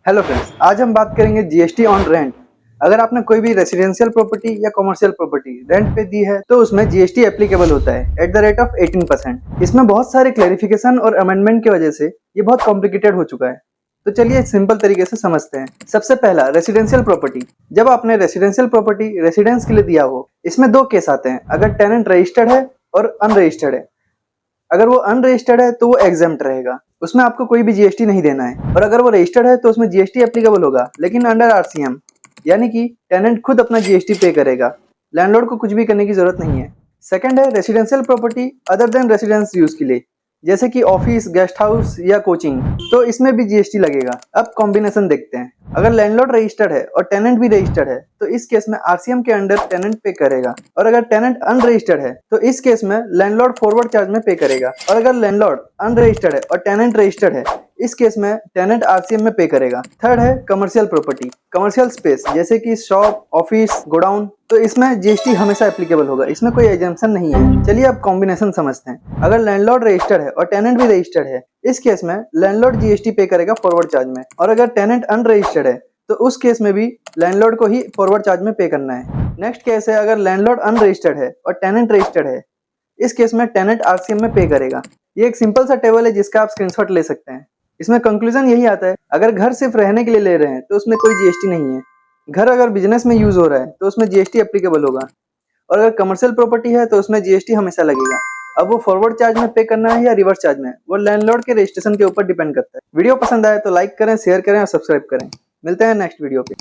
Hello friends, आज हम बात करेंगे जीएसटी ऑन रेंट। अगर आपने कोई भी रेसिडेंशियल प्रॉपर्टी या कमर्शियल प्रॉपर्टी रेंट पे दी है तो उसमें जीएसटी एप्लीकेबल होता है एट द रेट ऑफ 18%। इसमें बहुत सारे क्लेरिफिकेशन और अमेंडमेंट की वजह से ये बहुत कॉम्प्लिकेटेड हो चुका है। तो चलिए सिंपल तरीके से समझते हैं। सबसे पहला, रेसिडेंशियल प्रॉपर्टी। जब आपने रेसिडेंशियल प्रॉपर्टी रेसिडेंस के लिए दिया हो, इसमें दो केस आते हैं, अगर टेनेंट रजिस्टर्ड है और अनरजिस्टर्ड है। अगर वो अनरजिस्टर्ड है तो वो एग्जेम्प्ट रहेगा, उसमें आपको कोई भी जीएसटी नहीं देना है। और अगर वो रजिस्टर्ड है तो उसमें जीएसटी एप्लीकेबल होगा, लेकिन अंडर आरसीएम, यानी कि टेनेंट खुद अपना जीएसटी पे करेगा, लैंडलॉर्ड को कुछ भी करने की जरूरत नहीं है। सेकंड है residential property other than residence use के लिए, जैसे कि ऑफिस, गेस्ट हाउस या कोचिंग, तो इसमें भी जीएसटी लगेगा। अब कॉम्बिनेशन देखते हैं। अगर लैंडलॉर्ड रजिस्टर्ड है और टेनेंट भी रजिस्टर्ड है तो इस केस में आरसीएम के अंडर टेनेंट पे करेगा, और अगर टेनेंट अनरजिस्टर्ड है तो इस केस में लैंडलॉर्ड फॉरवर्ड चार्ज में पे करेगा, और अगर लैंडलॉर्ड अनरजिस्टर्ड है और टेनेंट रजिस्टर्ड है इस केस में टेनेंट आरसीएम में पे करेगा। थर्ड है कमर्शियल प्रॉपर्टी, कमर्शियल स्पेस जैसे कि शॉप, ऑफिस, गोडाउन, तो इसमें जीएसटी हमेशा एप्लीकेबल होगा, इसमें कोई एग्जम्पशन नहीं है। चलिए अब कॉम्बिनेशन समझते हैं। अगर लैंडलॉर्ड रजिस्टर्ड है और टेनेंट भी रजिस्टर्ड है, इस केस में लैंडलॉर्ड जीएसटी पे करेगा फॉरवर्ड चार्ज में, और अगर टेनेंट अनरजिस्टर्ड है तो उस केस में भी लैंडलॉर्ड को ही फॉरवर्ड चार्ज में पे करना है। नेक्स्ट केस है अगर लैंडलॉर्ड अनरजिस्टर्ड है और टेनेंट रजिस्टर्ड है, इस केस में टेनेंट आरसीएम में पे करेगा। ये एक सिंपल सा टेबल है जिसका आप स्क्रीनशॉट ले सकते हैं। इसमें कंक्लूजन यही आता है, अगर घर सिर्फ रहने के लिए ले रहे हैं तो उसमें कोई जीएसटी नहीं है। घर अगर बिजनेस में यूज हो रहा है तो उसमें जीएसटी एप्लीकेबल होगा, और अगर कमर्शियल प्रॉपर्टी है तो उसमें जीएसटी हमेशा लगेगा। अब वो फॉरवर्ड चार्ज में पे करना है या रिवर्स चार्ज में, वो लैंडलॉर्ड के रजिस्ट्रेशन के ऊपर डिपेंड करता है। वीडियो पसंद आए तो लाइक करें, शेयर करें और सब्सक्राइब करें। मिलते हैं नेक्स्ट वीडियो पे।